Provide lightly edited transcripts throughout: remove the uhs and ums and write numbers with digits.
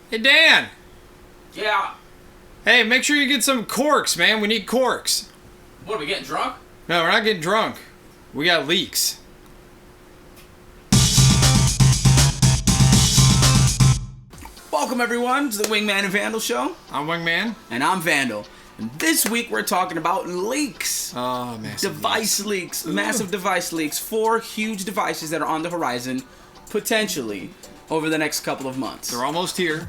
Hey, Dan! Yeah. Hey, make sure you get some corks, man. We need corks. What, are we getting drunk? No, we're not getting drunk. We got leaks. Welcome, everyone, to the Wingman and Vandal Show. I'm Wingman. And I'm Vandal. And this week, we're talking about leaks. Oh, massive device leaks. Massive device leaks. 4 huge devices that are on the horizon, potentially, over the next couple of months. They're almost here.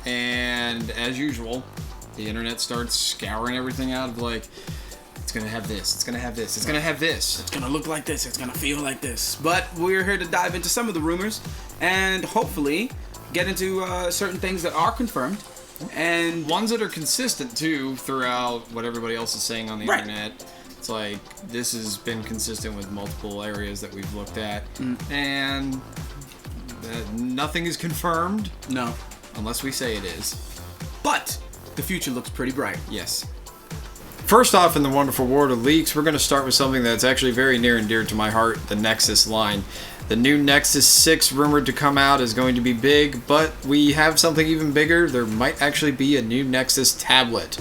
And as usual, the internet starts scouring everything out of like, it's going to have this, it's going to have this, it's going to have this. It's going to look like this, it's going to feel like this. But we're here to dive into some of the rumors and hopefully get into certain things that are confirmed. And ones that are consistent, too, throughout what everybody else is saying on the internet. It's like, this has been consistent with multiple areas that we've looked at. And nothing is confirmed. No. Unless we say it is. But the future looks pretty bright. Yes. First off, in the wonderful world of leaks, we're going to start with something that's actually very near and dear to my heart, the Nexus line. The new Nexus 6 rumored to come out is going to be big, but we have something even bigger. There might actually be a new Nexus tablet.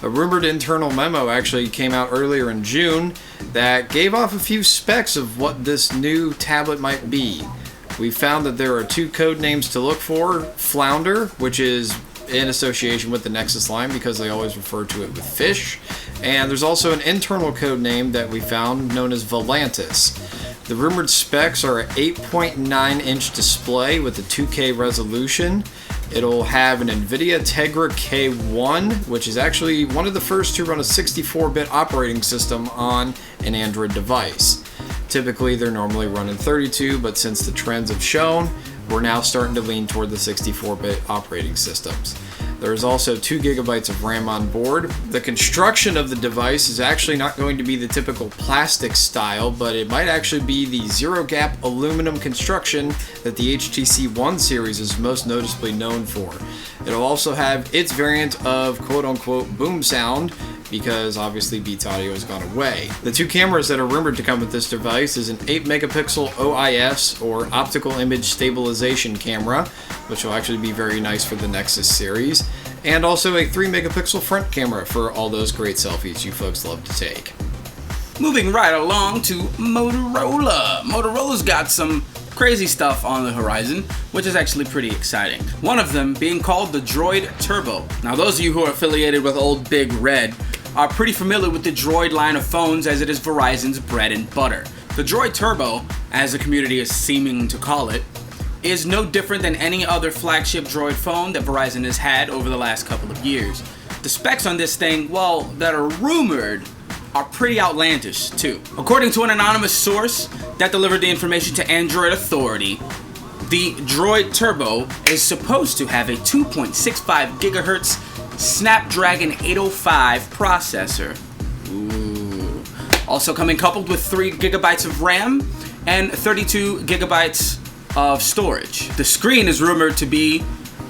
A rumored internal memo actually came out earlier in June that gave off a few specs of what this new tablet might be. We found that there are 2 code names to look for. Flounder, which is in association with the Nexus line because they always refer to it with fish. And there's also an internal code name that we found known as Volantis. The rumored specs are an 8.9-inch display with a 2K resolution. It'll have an NVIDIA Tegra K1, which is actually one of the first to run a 64-bit operating system on an Android device. Typically, they're normally running 32, but since the trends have shown, we're now starting to lean toward the 64-bit operating systems. There's also 2 gigabytes of RAM on board. The construction of the device is actually not going to be the typical plastic style, but it might actually be the zero-gap aluminum construction that the HTC One series is most noticeably known for. It'll also have its variant of quote-unquote boom sound, because obviously Beats Audio has gone away. The 2 cameras that are rumored to come with this device is an 8-megapixel OIS, or optical image stabilization camera, which will actually be very nice for the Nexus series, and also a 3-megapixel front camera for all those great selfies you folks love to take. Moving right along to Motorola. Motorola's got some crazy stuff on the horizon, which is actually pretty exciting. One of them being called the Droid Turbo. Now, those of you who are affiliated with old Big Red are pretty familiar with the Droid line of phones, as it is Verizon's bread and butter. The Droid Turbo, as the community is seeming to call it, is no different than any other flagship Droid phone that Verizon has had over the last couple of years. The specs on this thing, well, that are rumored, are pretty outlandish too. According to an anonymous source that delivered the information to Android Authority, the Droid Turbo is supposed to have a 2.65 gigahertz Snapdragon 805 processor. Ooh. Also coming coupled with 3 gigabytes of RAM and 32 gigabytes of storage. The screen is rumored to be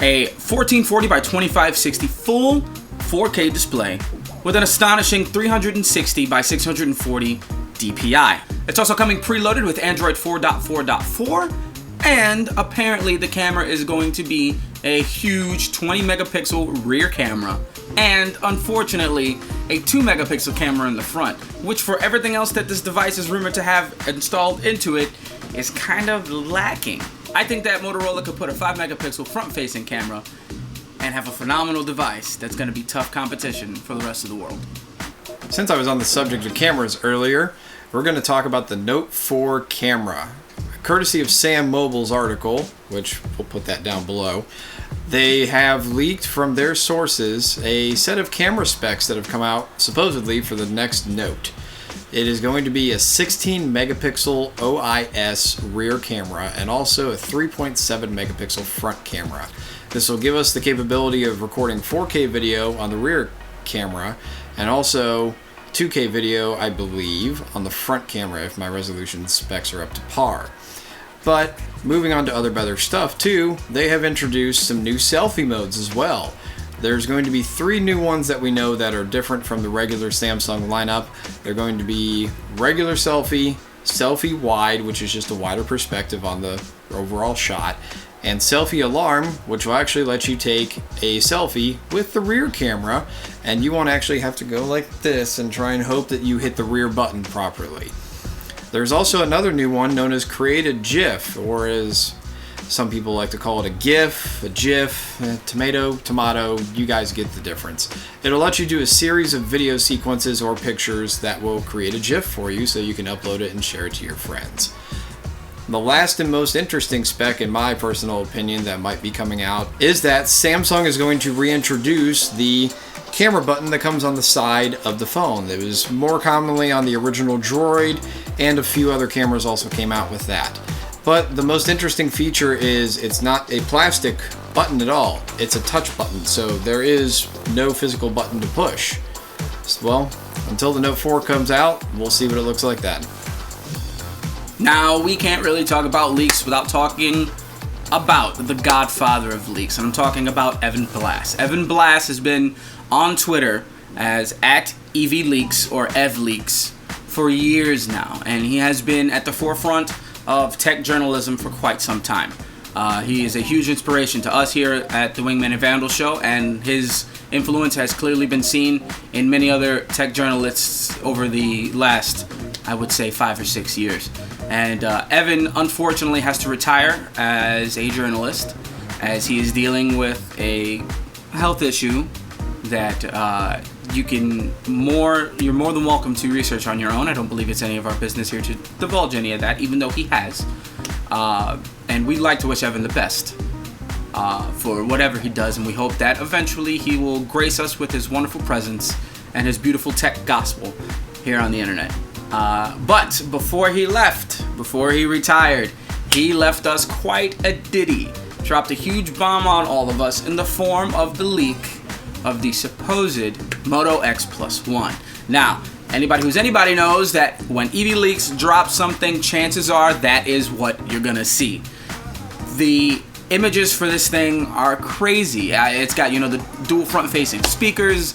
a 1440 by 2560 full 4K display with an astonishing 360 by 640 DPI. It's also coming preloaded with Android 4.4.4, and apparently the camera is going to be a huge 20 megapixel rear camera, and unfortunately a 2 megapixel camera in the front, which for everything else that this device is rumored to have installed into it is kind of lacking. I think that Motorola could put a 5 megapixel front facing camera and have a phenomenal device that's going to be tough competition for the rest of the world. Since I was on the subject of cameras earlier, we're going to talk about the Note 4 camera. Courtesy of Sam Mobile's article, which we'll put that down below, they have leaked from their sources a set of camera specs that have come out supposedly for the next Note. It is going to be a 16 megapixel OIS rear camera and also a 3.7 megapixel front camera. This will give us the capability of recording 4K video on the rear camera and also 2K video, I believe, on the front camera if my resolution specs are up to par. But moving on to other better stuff too, they have introduced some new selfie modes as well. There's going to be 3 new ones that we know that are different from the regular Samsung lineup. They're going to be regular selfie, selfie wide, which is just a wider perspective on the overall shot, and selfie alarm, which will actually let you take a selfie with the rear camera, and you won't actually have to go like this and try and hope that you hit the rear button properly. There's also another new one known as Create a GIF, or as some people like to call it, a GIF, a GIF, tomato, you guys get the difference. It'll let you do a series of video sequences or pictures that will create a GIF for you so you can upload it and share it to your friends. The last and most interesting spec, in my personal opinion, that might be coming out is that Samsung is going to reintroduce the camera button that comes on the side of the phone. It was more commonly on the original Droid, and a few other cameras also came out with that. But the most interesting feature is it's not a plastic button at all. It's a touch button, so there is no physical button to push. Well, until the Note 4 comes out, we'll see what it looks like then. Now, we can't really talk about leaks without talking about the godfather of leaks, and I'm talking about Evan Blass. Evan Blass has been on Twitter as @EVLeaks or EvLeaks for years now, and he has been at the forefront of tech journalism for quite some time. He is a huge inspiration to us here at the Wingman and Vandal Show, and his influence has clearly been seen in many other tech journalists over the last, I would say, 5 or 6 years. And Evan, unfortunately, has to retire as a journalist, as he is dealing with a health issue that you're more than welcome to research on your own. I don't believe it's any of our business here to divulge any of that, even though he has. And we'd like to wish Evan the best for whatever he does, and we hope that eventually he will grace us with his wonderful presence and his beautiful tech gospel here on the internet. But before he retired, he left us quite a ditty. Dropped a huge bomb on all of us in the form of the leak of the supposed Moto X Plus 1. Now, anybody knows that when EVLeaks drop something, chances are that is what you're gonna see. The images for this thing are crazy. It's got, the dual front-facing speakers.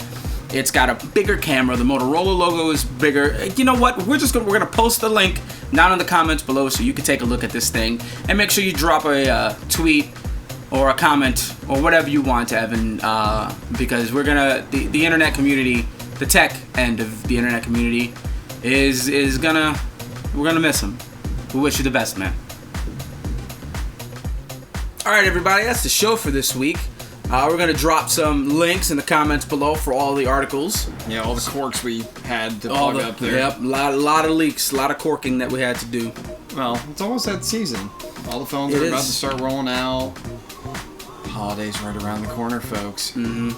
It's got a bigger camera. The Motorola logo is bigger. You know what? We're gonna post the link down in the comments below so you can take a look at this thing, and make sure you drop a tweet or a comment or whatever you want to Evan, because we're gonna the internet community, the tech end of the internet community we're gonna miss him. We wish you the best, man. All right, everybody, that's the show for this week. We're gonna drop some links in the comments below for all the articles. Yeah, all the corks we had to plug up there. Yep, a lot of leaks, a lot of corking that we had to do. Well, it's almost that season. All the phones are about to start rolling out. Holidays right around the corner, folks. Mm-hmm.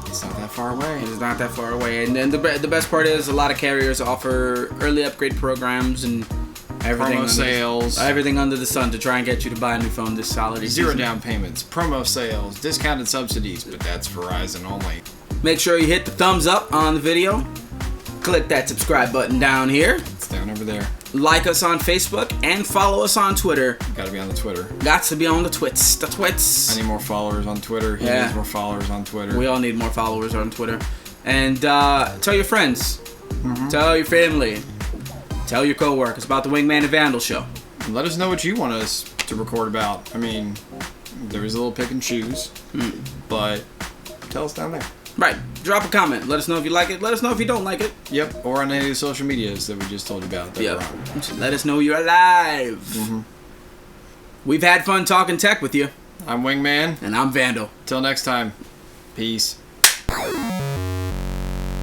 It's not that far away. It's not that far away. And then the best part is a lot of carriers offer early upgrade programs and everything. Promo sales. Everything under the sun to try and get you to buy a new phone this holiday season. Zero down payments, promo sales, discounted subsidies, but that's Verizon only. Make sure you hit the thumbs up on the video. Click that subscribe button down here. It's down over there. Like us on Facebook and follow us on Twitter. Gotta be on the Twitter. Got to be on the twits. The twits. I need more followers on Twitter. He needs more followers on Twitter. We all need more followers on Twitter. And tell your friends. Mm-hmm. Tell your family. Tell your coworkers about the Wingman and Vandal Show. And let us know what you want us to record about. I mean, there is a little pick and choose, but tell us down there. Right. Drop a comment. Let us know if you like it. Let us know if you don't like it. Yep. Or on any of the social medias that we just told you about. Yep. Let us know you're alive. Mm-hmm. We've had fun talking tech with you. I'm Wingman. And I'm Vandal. Till next time. Peace.